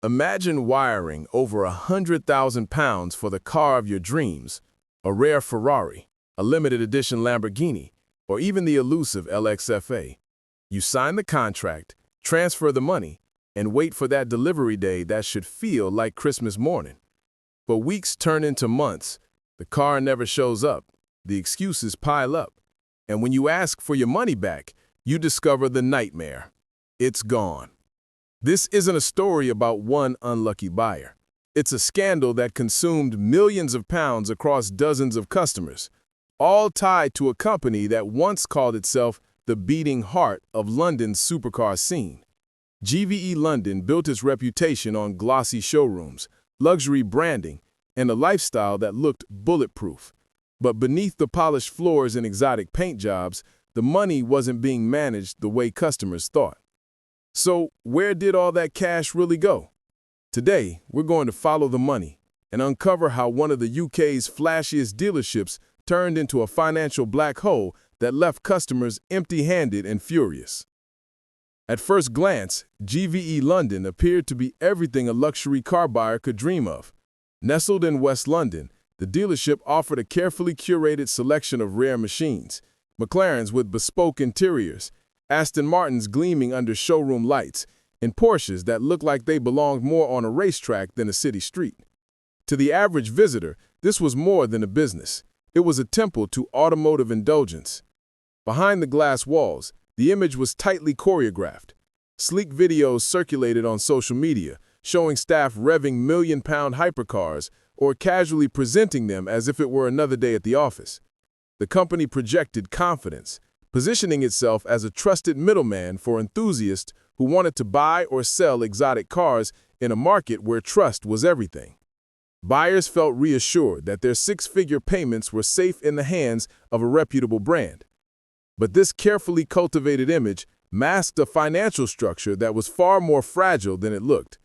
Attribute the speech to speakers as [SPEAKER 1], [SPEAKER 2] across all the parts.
[SPEAKER 1] Imagine wiring over 100,000 pounds for the car of your dreams, a rare Ferrari, a limited edition Lamborghini, or even the elusive LXFA. You sign the contract, transfer the money, and wait for that delivery day that should feel like Christmas morning. But weeks turn into months, the car never shows up, the excuses pile up, and when you ask for your money back, you discover the nightmare. It's gone. This isn't a story about one unlucky buyer. It's a scandal that consumed millions of pounds across dozens of customers, all tied to a company that once called itself the beating heart of London's supercar scene. GVE London built its reputation on glossy showrooms, luxury branding, and a lifestyle that looked bulletproof. But beneath the polished floors and exotic paint jobs, the money wasn't being managed the way customers thought. So, where did all that cash really go? Today, we're going to follow the money and uncover how one of the UK's flashiest dealerships turned into a financial black hole that left customers empty-handed and furious. At first glance, GVE London appeared to be everything a luxury car buyer could dream of. Nestled in West London, the dealership offered a carefully curated selection of rare machines, McLarens with bespoke interiors, Aston Martins gleaming under showroom lights, and Porsches that looked like they belonged more on a racetrack than a city street. To the average visitor, this was more than a business. It was a temple to automotive indulgence. Behind the glass walls, the image was tightly choreographed. Sleek videos circulated on social media, showing staff revving million-pound hypercars or casually presenting them as if it were another day at the office. The company projected confidence, positioning itself as a trusted middleman for enthusiasts who wanted to buy or sell exotic cars in a market where trust was everything. Buyers felt reassured that their six-figure payments were safe in the hands of a reputable brand. But this carefully cultivated image masked a financial structure that was far more fragile than it looked.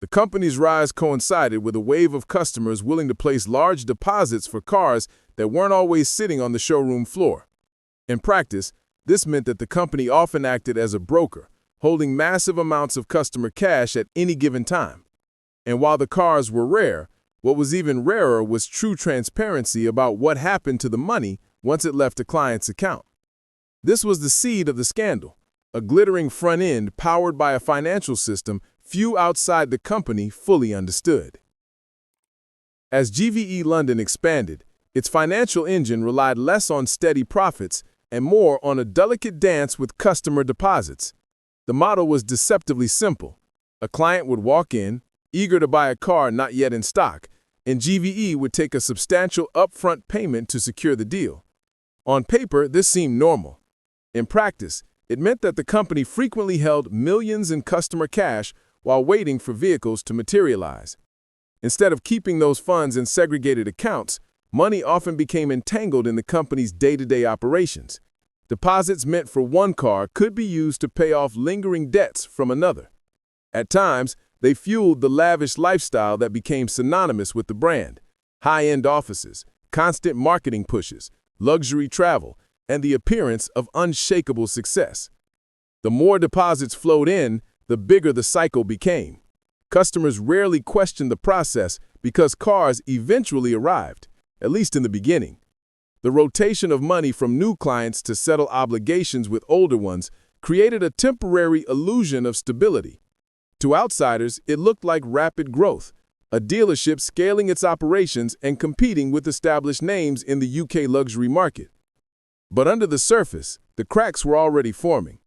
[SPEAKER 1] The company's rise coincided with a wave of customers willing to place large deposits for cars that weren't always sitting on the showroom floor. In practice, this meant that the company often acted as a broker, holding massive amounts of customer cash at any given time. And while the cars were rare, what was even rarer was true transparency about what happened to the money once it left a client's account. This was the seed of the scandal, a glittering front end powered by a financial system few outside the company fully understood. As GVE London expanded, its financial engine relied less on steady profits and more on a delicate dance with customer deposits. The model was deceptively simple. A client would walk in, eager to buy a car not yet in stock, and GVE would take a substantial upfront payment to secure the deal. On paper, this seemed normal. In practice, it meant that the company frequently held millions in customer cash while waiting for vehicles to materialize. Instead of keeping those funds in segregated accounts, money often became entangled in the company's day-to-day operations. Deposits meant for one car could be used to pay off lingering debts from another. At times, they fueled the lavish lifestyle that became synonymous with the brand: high-end offices, constant marketing pushes, luxury travel, and the appearance of unshakable success. The more deposits flowed in, the bigger the cycle became. Customers rarely questioned the process because cars eventually arrived, at least in the beginning. The rotation of money from new clients to settle obligations with older ones created a temporary illusion of stability. To outsiders, it looked like rapid growth, a dealership scaling its operations and competing with established names in the UK luxury market. But under the surface, the cracks were already forming.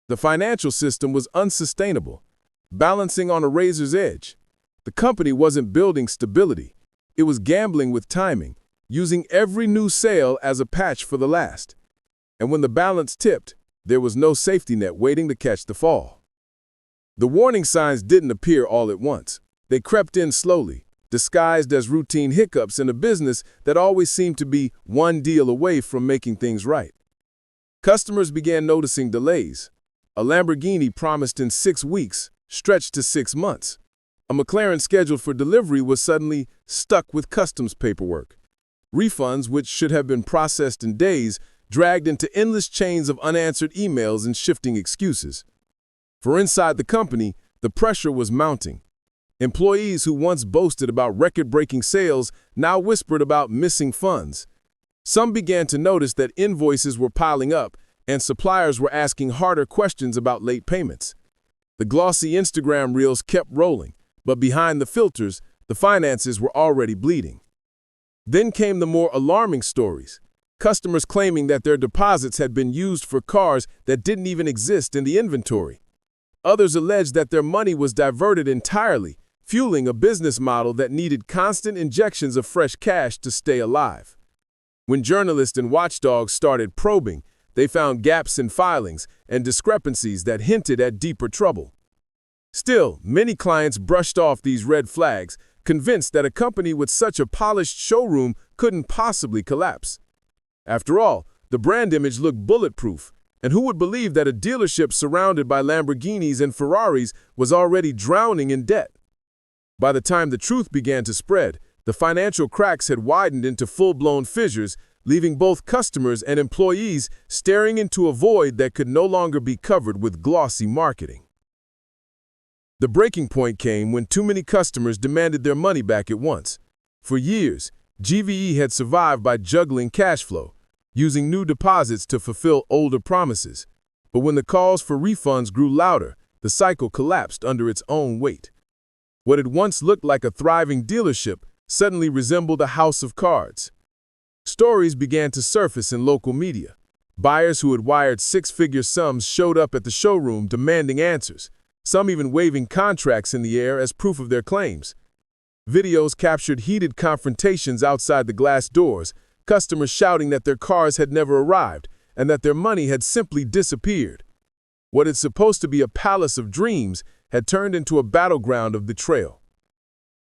[SPEAKER 1] The financial system was unsustainable, balancing on a razor's edge. The company wasn't building stability. It was gambling with timing, using every new sale as a patch for the last. And when the balance tipped, there was no safety net waiting to catch the fall. The warning signs didn't appear all at once. They crept in slowly, disguised as routine hiccups in a business that always seemed to be one deal away from making things right. Customers began noticing delays. A Lamborghini promised in 6 weeks stretched to 6 months. A McLaren scheduled for delivery was suddenly stuck with customs paperwork. Refunds, which should have been processed in days, dragged into endless chains of unanswered emails and shifting excuses. For inside the company, the pressure was mounting. Employees who once boasted about record-breaking sales now whispered about missing funds. Some began to notice that invoices were piling up and suppliers were asking harder questions about late payments. The glossy Instagram reels kept rolling, but behind the filters, the finances were already bleeding. Then came the more alarming stories. Customers claiming that their deposits had been used for cars that didn't even exist in the inventory. Others alleged that their money was diverted entirely, fueling a business model that needed constant injections of fresh cash to stay alive. When journalists and watchdogs started probing, they found gaps in filings and discrepancies that hinted at deeper trouble. Still, many clients brushed off these red flags, convinced that a company with such a polished showroom couldn't possibly collapse. After all, the brand image looked bulletproof, and who would believe that a dealership surrounded by Lamborghinis and Ferraris was already drowning in debt? By the time the truth began to spread, the financial cracks had widened into full-blown fissures, leaving both customers and employees staring into a void that could no longer be covered with glossy marketing. The breaking point came when too many customers demanded their money back at once. For years, GVE had survived by juggling cash flow, using new deposits to fulfill older promises. But when the calls for refunds grew louder, the cycle collapsed under its own weight. What had once looked like a thriving dealership suddenly resembled a house of cards. Stories began to surface in local media. Buyers who had wired six-figure sums showed up at the showroom demanding answers, some even waving contracts in the air as proof of their claims. Videos captured heated confrontations outside the glass doors, customers shouting that their cars had never arrived and that their money had simply disappeared. What is supposed to be a palace of dreams had turned into a battleground of betrayal.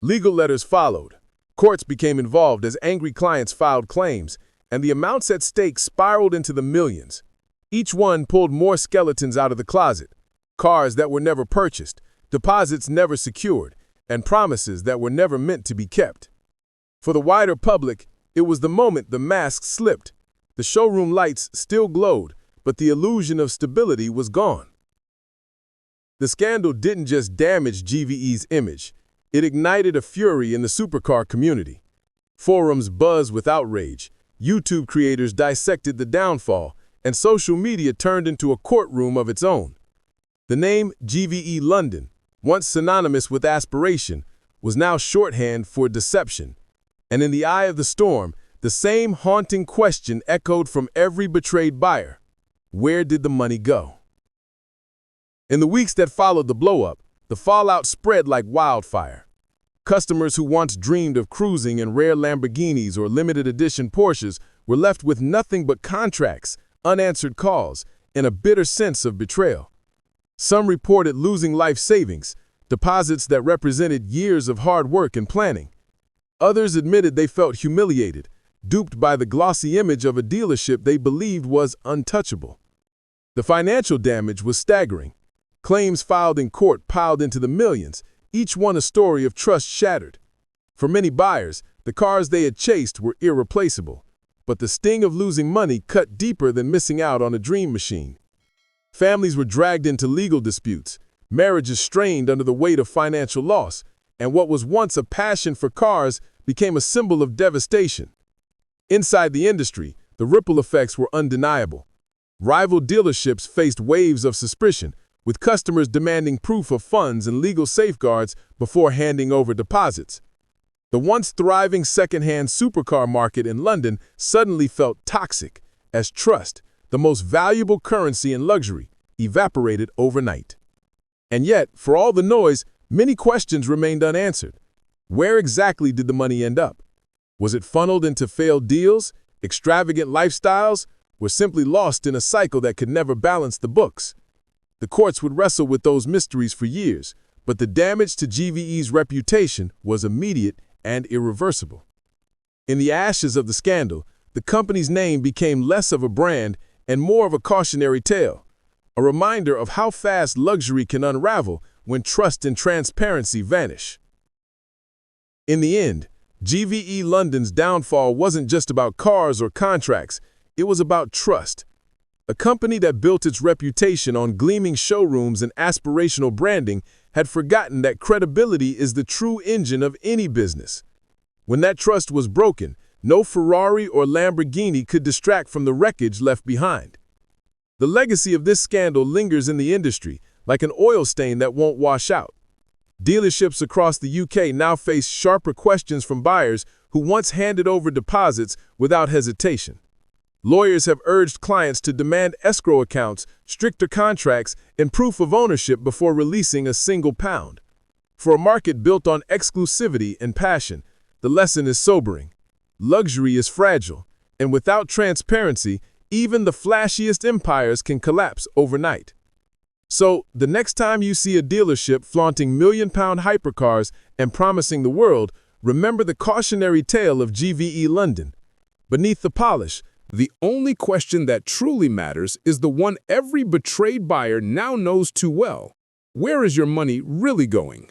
[SPEAKER 1] Legal letters followed. Courts became involved as angry clients filed claims, and the amounts at stake spiraled into the millions. Each one pulled more skeletons out of the closet: cars that were never purchased, deposits never secured, and promises that were never meant to be kept. For the wider public, it was the moment the mask slipped. The showroom lights still glowed, but the illusion of stability was gone. The scandal didn't just damage GVE's image. It ignited a fury in the supercar community. Forums buzzed with outrage, YouTube creators dissected the downfall, and social media turned into a courtroom of its own. The name GVE London, once synonymous with aspiration, was now shorthand for deception. And in the eye of the storm, the same haunting question echoed from every betrayed buyer: where did the money go? In the weeks that followed the blow-up, the fallout spread like wildfire. Customers who once dreamed of cruising in rare Lamborghinis or limited-edition Porsches were left with nothing but contracts, unanswered calls, and a bitter sense of betrayal. Some reported losing life savings, deposits that represented years of hard work and planning. Others admitted they felt humiliated, duped by the glossy image of a dealership they believed was untouchable. The financial damage was staggering. Claims filed in court piled into the millions, each one a story of trust shattered. For many buyers, the cars they had chased were irreplaceable, but the sting of losing money cut deeper than missing out on a dream machine. Families were dragged into legal disputes, marriages strained under the weight of financial loss, and what was once a passion for cars became a symbol of devastation. Inside the industry, the ripple effects were undeniable. Rival dealerships faced waves of suspicion, with customers demanding proof of funds and legal safeguards before handing over deposits. The once thriving second-hand supercar market in London suddenly felt toxic, as trust, the most valuable currency in luxury, evaporated overnight. And yet, for all the noise, many questions remained unanswered. Where exactly did the money end up? Was it funneled into failed deals, extravagant lifestyles, or simply lost in a cycle that could never balance the books? The courts would wrestle with those mysteries for years, but the damage to GVE's reputation was immediate and irreversible. In the ashes of the scandal, the company's name became less of a brand and more of a cautionary tale, a reminder of how fast luxury can unravel when trust and transparency vanish. In the end, GVE London's downfall wasn't just about cars or contracts, it was about trust. A company that built its reputation on gleaming showrooms and aspirational branding had forgotten that credibility is the true engine of any business. When that trust was broken, no Ferrari or Lamborghini could distract from the wreckage left behind. The legacy of this scandal lingers in the industry, like an oil stain that won't wash out. Dealerships across the UK now face sharper questions from buyers who once handed over deposits without hesitation. Lawyers have urged clients to demand escrow accounts, stricter contracts, and proof of ownership before releasing a single pound. For a market built on exclusivity and passion, the lesson is sobering. Luxury is fragile, and without transparency, even the flashiest empires can collapse overnight. So, the next time you see a dealership flaunting million-pound hypercars and promising the world, remember the cautionary tale of GVE London. Beneath the polish,
[SPEAKER 2] The only question that truly matters is the one every betrayed buyer now knows too well. Where is your money really going?